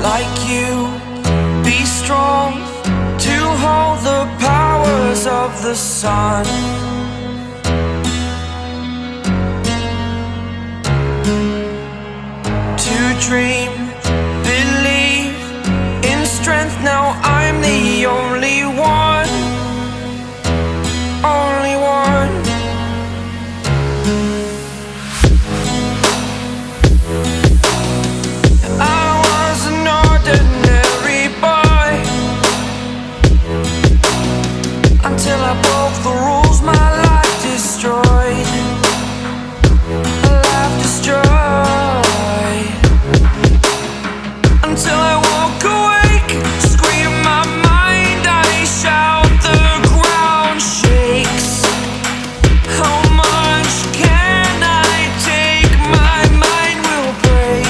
like you. Be strong to hold the powers of the sun. To dream, believe in strength. Now I'm the only one, only one. I was an ordinary boy until I broke the rules. My life destroyed, a life destroyed. Until I walk awake, scream my mind, I shout, the ground shakes. How much can I take? My mind will break.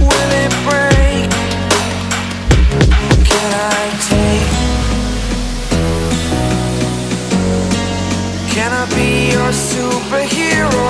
Will it break? Can I take? Can I be your superhero?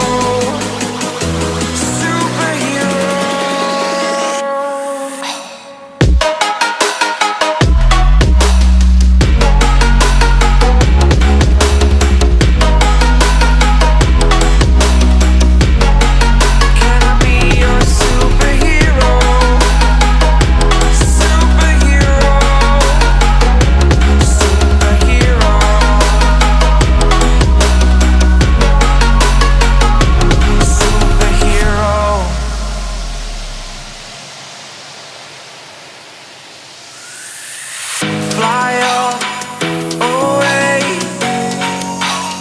Fly up, away.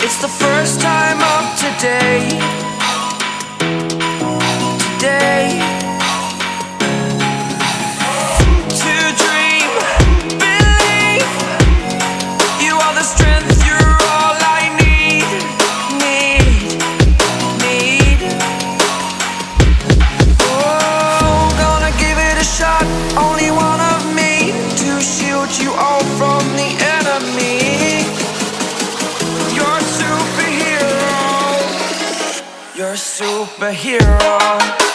It's the first time of today. Today. To dream, believe. You are the strength, you're all I need. Oh, gonna give it a shot. Only one of me to shield you all from the enemy. You're a superhero. You're a superhero.